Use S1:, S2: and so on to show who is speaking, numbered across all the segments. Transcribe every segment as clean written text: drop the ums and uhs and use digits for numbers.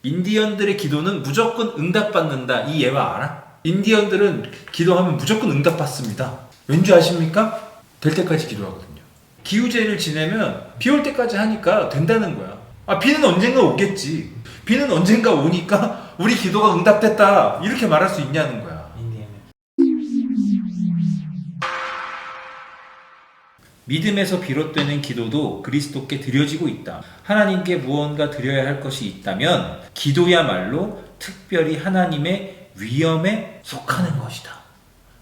S1: 인디언들의 기도는 무조건 응답받는다. 이 예화 알아? 인디언들은 기도하면 무조건 응답받습니다. 왠지 아십니까? 될 때까지 기도하거든요. 기우제를 지내면 비 올 때까지 하니까 된다는 거야. 비는 언젠가 오겠지. 비는 언젠가 오니까 우리 기도가 응답됐다. 이렇게 말할 수 있냐는 거야. 믿음에서 비롯되는 기도도 그리스도께 드려지고 있다. 하나님께 무언가 드려야 할 것이 있다면 기도야말로 특별히 하나님의 위엄에 속하는 것이다.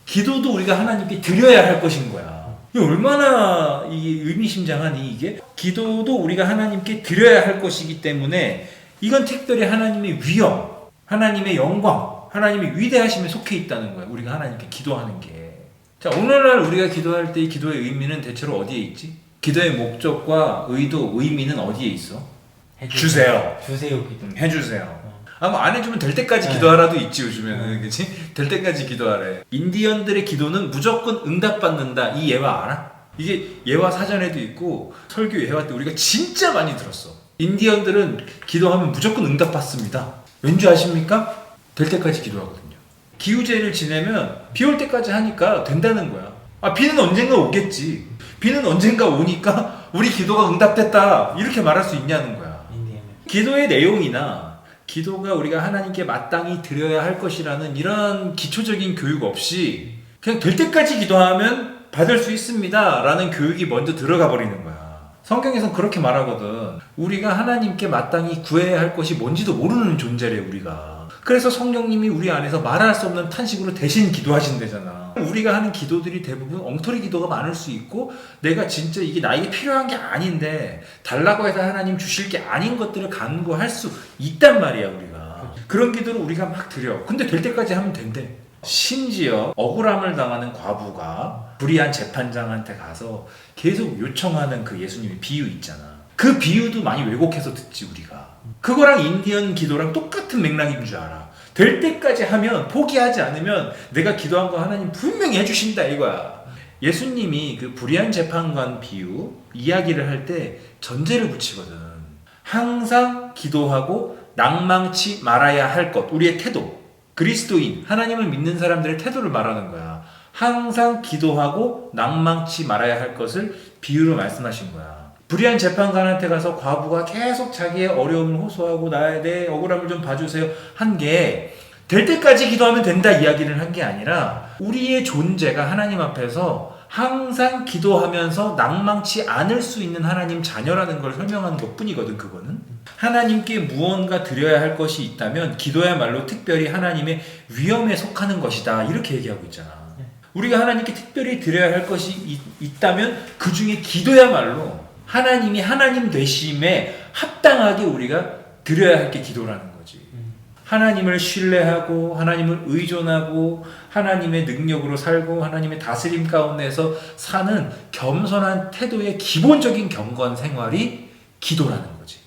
S1: 기도도 우리가 하나님께 드려야 할 것인 거야. 이게 얼마나 의미심장하니 이게? 기도도 우리가 하나님께 드려야 할 것이기 때문에 이건 특별히 하나님의 위엄, 하나님의 영광, 하나님의 위대하심에 속해 있다는 거야. 우리가 하나님께 기도하는 게. 자, 오늘날 우리가 기도할 때 이 기도의 의미는 대체로 어디에 있지? 기도의 목적과 의도, 의미는 어디에 있어? 주세요. 해주세요. 안 해주면 될 때까지 기도하라도 있지, 요즘에는. 그치? 될 때까지 기도하래. 인디언들의 기도는 무조건 응답받는다. 이 예화 알아? 이게 예화 사전에도 있고, 설교 예화 때 우리가 진짜 많이 들었어. 인디언들은 기도하면 무조건 응답받습니다. 왠지 아십니까? 될 때까지 기도하거든요. 기우제를 지내면 비 올 때까지 하니까 된다는 거야. 비는 언젠가 오겠지. 비는 언젠가 오니까 우리 기도가 응답됐다. 이렇게 말할 수 있냐는 거야. 기도의 내용이나 기도가 우리가 하나님께 마땅히 드려야 할 것이라는 이런 기초적인 교육 없이 그냥 될 때까지 기도하면 받을 수 있습니다. 라는 교육이 먼저 들어가 버리는 거야. 성경에선 그렇게 말하거든. 우리가 하나님께 마땅히 구해야 할 것이 뭔지도 모르는 존재래, 우리가. 그래서 성령님이 우리 안에서 말할 수 없는 탄식으로 대신 기도하신대잖아. 우리가 하는 기도들이 대부분 엉터리 기도가 많을 수 있고, 내가 진짜 이게 나에게 필요한 게 아닌데 달라고 해서 하나님 주실 게 아닌 것들을 간구할 수 있단 말이야, 우리가. 그런 기도를 우리가 막 드려. 근데 될 때까지 하면 된대. 심지어 억울함을 당하는 과부가 불의한 재판장한테 가서 계속 요청하는 그 예수님의 비유 있잖아. 그 비유도 많이 왜곡해서 듣지, 우리가. 그거랑 인디언 기도랑 똑같은 맥락인 줄 알아. 될 때까지 하면, 포기하지 않으면 내가 기도한 거 하나님 분명히 해주신다, 이거야. 예수님이 그 불의한 재판관 비유 이야기를 할 때 전제를 붙이거든. 항상 기도하고 낭망치 말아야 할 것, 우리의 태도. 그리스도인, 하나님을 믿는 사람들의 태도를 말하는 거야. 항상 기도하고 낭망치 말아야 할 것을 비유로 말씀하신 거야. 불의한 재판관한테 가서 과부가 계속 자기의 어려움을 호소하고 내 억울함을 좀 봐주세요 한 게 될 때까지 기도하면 된다 이야기를 한 게 아니라 우리의 존재가 하나님 앞에서 항상 기도하면서 낭망치 않을 수 있는 하나님 자녀라는 걸 설명하는 것뿐이거든. 그거는 하나님께 무언가 드려야 할 것이 있다면 기도야말로 특별히 하나님의 위엄에 속하는 것이다, 이렇게 얘기하고 있잖아. 우리가 하나님께 특별히 드려야 할 것이 있다면 그 중에 기도야말로 하나님이 하나님 되심에 합당하게 우리가 드려야 할 게 기도라는 거지. 하나님을 신뢰하고 하나님을 의존하고 하나님의 능력으로 살고 하나님의 다스림 가운데서 사는 겸손한 태도의 기본적인 경건 생활이 기도라는 거지.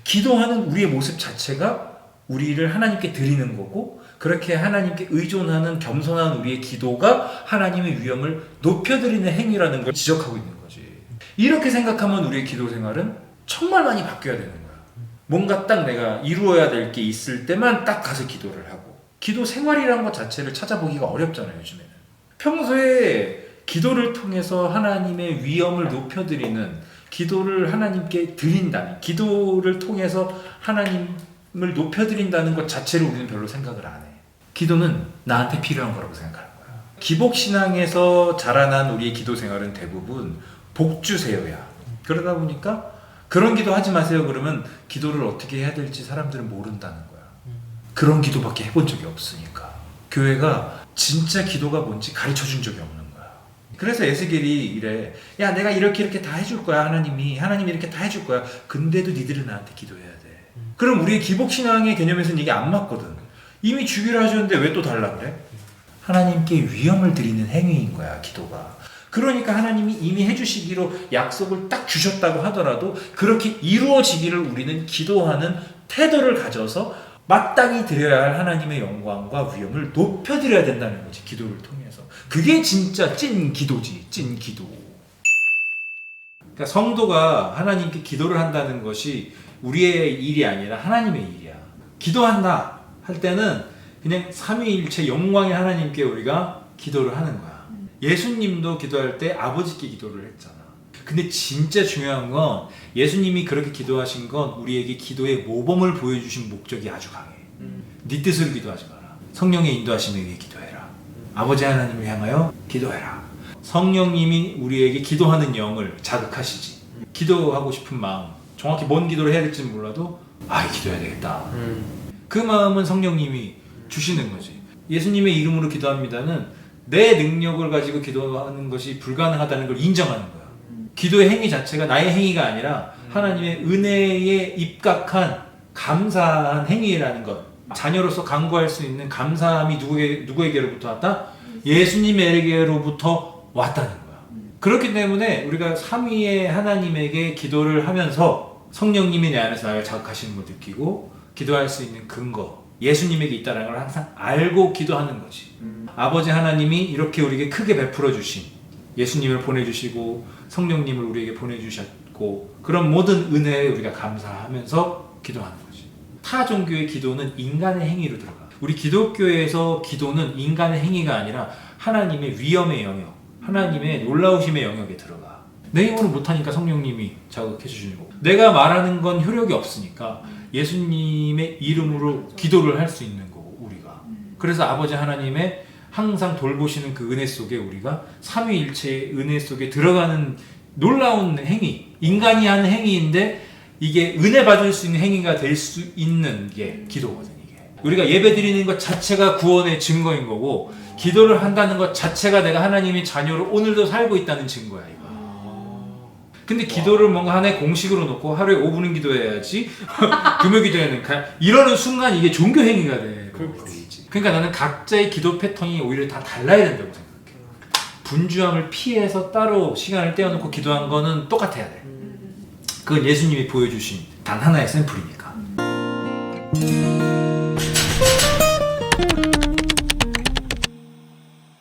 S1: 기도하는 우리의 모습 자체가 우리를 하나님께 드리는 거고, 그렇게 하나님께 의존하는 겸손한 우리의 기도가 하나님의 위엄을 높여드리는 행위라는 걸 지적하고 있는 거지. 이렇게 생각하면 우리의 기도 생활은 정말 많이 바뀌어야 되는 거야. 뭔가 딱 내가 이루어야 될 게 있을 때만 딱 가서 기도를 하고, 기도 생활이라는 것 자체를 찾아보기가 어렵잖아요, 요즘에는. 평소에 기도를 통해서 하나님의 위엄을 높여드리는, 기도를 하나님께 드린다는, 기도를 통해서 하나님을 높여드린다는 것 자체를 우리는 별로 생각을 안 해. 기도는 나한테 필요한 거라고 생각하는 거야. 기복신앙에서 자라난 우리의 기도 생활은 대부분 복주세요야. 그러다 보니까 그런 기도 하지 마세요 그러면 기도를 어떻게 해야 될지 사람들은 모른다는 거야. 그런 기도밖에 해본 적이 없으니까. 교회가 진짜 기도가 뭔지 가르쳐준 적이 없는 거야. 그래서 에스겔이 이래. 야, 내가 이렇게 다 해줄 거야. 하나님이 이렇게 다 해줄 거야. 근데도 니들은 나한테 기도해야 돼. 그럼 우리의 기복신앙의 개념에서는 이게 안 맞거든. 이미 주기로 하셨는데 왜 또 달라 그래? 하나님께 위엄을 드리는 행위인 거야, 기도가. 그러니까 하나님이 이미 해주시기로 약속을 딱 주셨다고 하더라도 그렇게 이루어지기를 우리는 기도하는 태도를 가져서 마땅히 드려야 할 하나님의 영광과 위엄을 높여드려야 된다는 거지, 기도를 통해서. 그게 진짜 찐 기도지, 찐 기도. 그러니까 성도가 하나님께 기도를 한다는 것이 우리의 일이 아니라 하나님의 일이야. 기도한다 할 때는 그냥 삼위일체 영광의 하나님께 우리가 기도를 하는 거야. 예수님도 기도할 때 아버지께 기도를 했잖아. 근데 진짜 중요한 건 예수님이 그렇게 기도하신 건 우리에게 기도의 모범을 보여주신 목적이 아주 강해. 네 뜻으로 기도하지 마라. 성령의 인도하심에 의해 기도해라. 아버지 하나님을 향하여 기도해라. 성령님이 우리에게 기도하는 영을 자극하시지. 기도하고 싶은 마음, 정확히 뭔 기도를 해야 될지는 몰라도 기도해야 되겠다. 그 마음은 성령님이 주시는 거지. 예수님의 이름으로 기도합니다는 내 능력을 가지고 기도하는 것이 불가능하다는 걸 인정하는 거야. 기도의 행위 자체가 나의 행위가 아니라 하나님의 은혜에 입각한 감사한 행위라는 것. 자녀로서 간구할 수 있는 감사함이 누구에게로부터 왔다? 예수님에게로부터 왔다는 거야. 그렇기 때문에 우리가 삼위의 하나님에게 기도를 하면서 성령님이 내 안에서 나를 자극하시는 걸 느끼고 기도할 수 있는 근거, 예수님에게 있다는 걸 항상 알고 기도하는 거지. 아버지 하나님이 이렇게 우리에게 크게 베풀어 주신 예수님을 보내주시고 성령님을 우리에게 보내주셨고 그런 모든 은혜에 우리가 감사하면서 기도하는 거지. 타 종교의 기도는 인간의 행위로 들어가. 우리 기독교에서 기도는 인간의 행위가 아니라 하나님의 위엄의 영역, 하나님의 놀라우심의 영역에 들어가. 내 힘으로 못하니까 성령님이 자극해 주시고, 내가 말하는 건 효력이 없으니까 예수님의 이름으로 기도를 할 수 있는 거고 우리가. 그래서 아버지 하나님의 항상 돌보시는 그 은혜 속에 우리가 삼위일체의 은혜 속에 들어가는 놀라운 행위, 인간이 하는 행위인데 이게 은혜 받을 수 있는 행위가 될 수 있는 게 기도거든. 이게 우리가 예배 드리는 것 자체가 구원의 증거인 거고, 기도를 한다는 것 자체가 내가 하나님의 자녀로 오늘도 살고 있다는 증거야 이거. 근데 기도를 뭔가 하나의 공식으로 놓고 하루에 5분은 기도해야지 금요 기도해야 이러는 순간 이게 종교 행위가 돼. 그러니까 나는 각자의 기도 패턴이 오히려 다 달라야 된다고 생각해. 분주함을 피해서 따로 시간을 떼어놓고 기도한 거는 똑같아야 돼. 그건 예수님이 보여주신 단 하나의 샘플이니까.